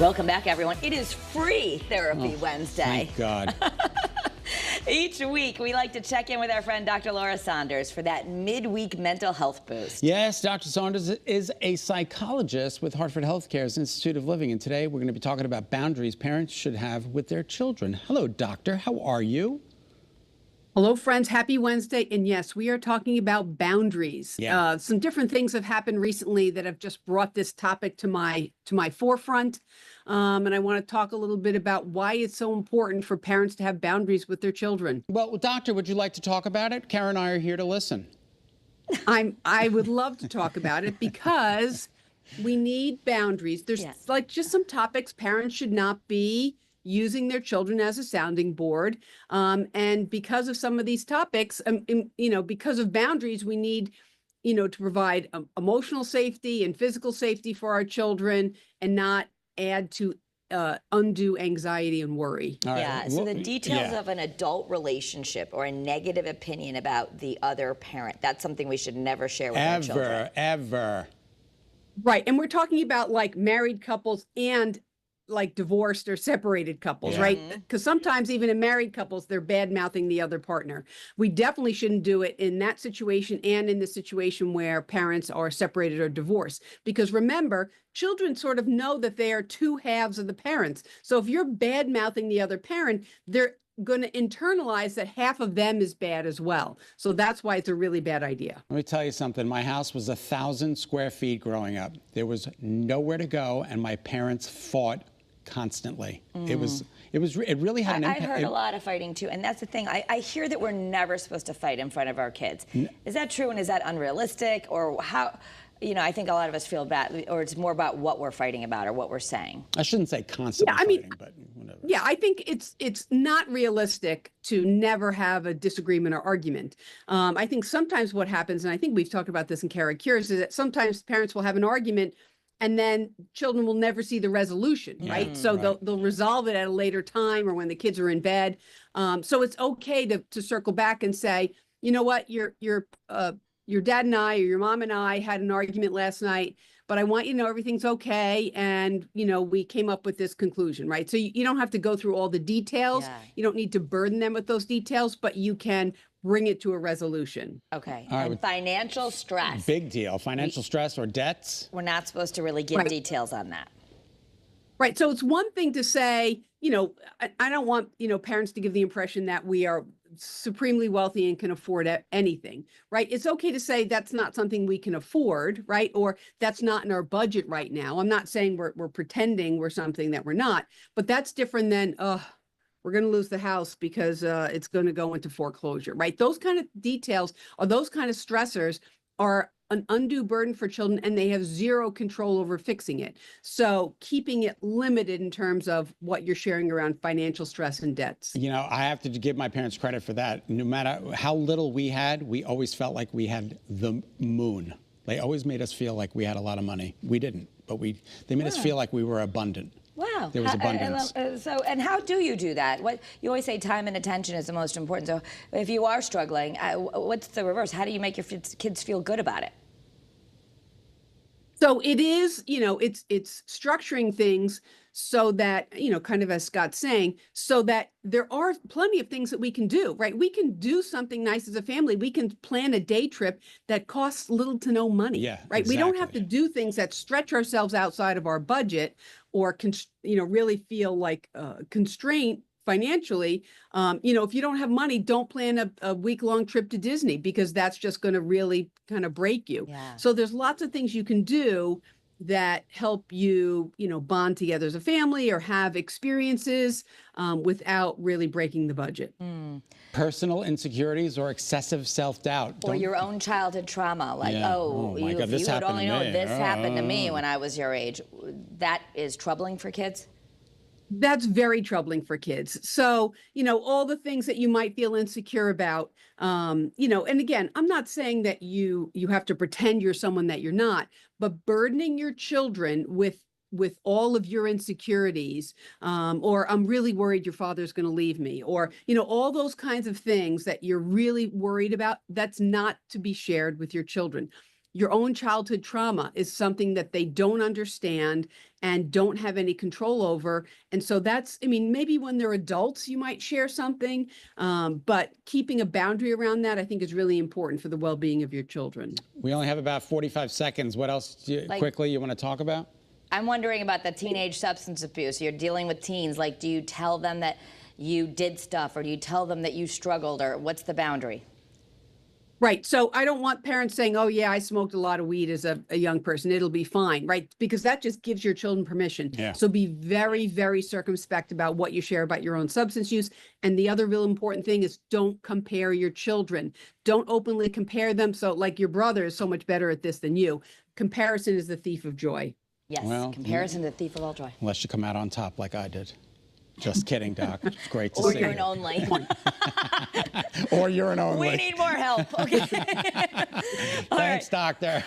Welcome back, everyone. It is Free Therapy Wednesday. Thank God. Each week, we like to check in with our friend Dr. Laura Saunders for that midweek mental health boost. Yes, Dr. Saunders is a psychologist with Hartford Healthcare's Institute of Living, and today we're going to be talking about boundaries parents should have with their children. Hello, doctor. How are you? Hello, friends. Happy Wednesday. And yes, we are talking about boundaries. Yeah. Some different things have happened recently that have just brought this topic to my forefront. And I want to talk a little bit about why it's so important for parents to have boundaries with their children. Well, doctor, would you like to talk about it? Karen and I are here to listen. I would love to talk about it because we need boundaries. There's like just some topics parents should not be using their children as a sounding board. And because of some of these topics, because of boundaries, we need, to provide emotional safety and physical safety for our children and not add to undue anxiety and worry. All right. Yeah, so the details of an adult relationship or a negative opinion about the other parent, that's something we should never share with our children. Ever. Right. And we're talking about like married couples and like divorced or separated couples, right? Because sometimes even in married couples, they're bad-mouthing the other partner. We definitely shouldn't do it in that situation and in the situation where parents are separated or divorced. Because remember, children sort of know that they are two halves of the parents. So if you're bad-mouthing the other parent, they're going to internalize that half of them is bad as well. So that's why it's a really bad idea. Let me tell you something. My house was 1,000 square feet growing up. There was nowhere to go, and my parents fought constantly. It really had an impact. I heard a lot of fighting too, and that's the thing. I hear that we're never supposed to fight in front of our kids. Is that true, and is that unrealistic, or how? I think a lot of us feel bad, or it's more about what we're fighting about or what we're saying. I shouldn't say constantly fighting, but whatever. Yeah, I think it's not realistic to never have a disagreement or argument. I think sometimes what happens, and I think we've talked about this in Kara Cures, is that sometimes parents will have an argument and then children will never see the resolution, right? So they'll resolve it at a later time or when the kids are in bed. So it's okay to circle back and say, you know what, your dad and I, or your mom and I had an argument last night, but I want you to know everything's okay. And, we came up with this conclusion, right? So you don't have to go through all the details. Yeah. You don't need to burden them with those details, but you can bring it to a resolution. Okay. And financial stress. Big deal. Financial stress or debts. We're not supposed to really give details on that. Right. So it's one thing to say, I don't want, parents to give the impression that we are supremely wealthy and can afford anything, right? It's okay to say that's not something we can afford, right? Or that's not in our budget right now. I'm not saying we're pretending we're something that we're not, but that's different than, we're going to lose the house because it's going to go into foreclosure, right? Those kind of details or those kind of stressors are an undue burden for children, and they have zero control over fixing it. So keeping it limited in terms of what you're sharing around financial stress and debts. I have to give my parents credit for that. No matter how little we had, we always felt like we had the moon. They always made us feel like we had a lot of money. We didn't, but they made us feel like we were abundant. Wow. There was abundance. And how do you do that? You always say time and attention is the most important. So if you are struggling, what's the reverse? How do you make your kids feel good about it? So it is, it's structuring things so that, kind of as Scott's saying, so that there are plenty of things that we can do, right? We can do something nice as a family. We can plan a day trip that costs little to no money, right? Exactly. We don't have to do things that stretch ourselves outside of our budget or, really feel like constraint financially. If you don't have money, don't plan a week-long trip to Disney because that's just going to really kind of break you. Yeah. So there's lots of things you can do that help you, bond together as a family or have experiences without really breaking the budget. Personal insecurities or excessive self-doubt. Or your own childhood trauma, like, if you would only know this happened to me when I was your age. That is troubling for kids? That's very troubling for kids. So, all the things that you might feel insecure about, and again, I'm not saying that you have to pretend you're someone that you're not, but burdening your children with all of your insecurities, or I'm really worried your father's going to leave me, or, all those kinds of things that you're really worried about, that's not to be shared with your children. your own childhood trauma is something that they don't understand and don't have any control over. And so that's, I mean, maybe when they're adults, you might share something, but keeping a boundary around that, I think, is really important for the well-being of your children. We only have about 45 seconds. What else quickly you want to talk about? I'm wondering about the teenage substance abuse. You're dealing with teens. Like, do you tell them that you did stuff, or do you tell them that you struggled, or what's the boundary? Right. So I don't want parents saying, oh, yeah, I smoked a lot of weed as a young person. It'll be fine. Right. Because that just gives your children permission. Yeah. So be very, very circumspect about what you share about your own substance use. And the other real important thing is don't compare your children. Don't openly compare them. So like your brother is so much better at this than you. Comparison is the thief of joy. Yes. Well, comparison to the thief of all joy. Unless you come out on top like I did. Just kidding, Doc. It's great to Or see urine you. only. Or urine only. We need more help. Okay. Thanks, Doctor.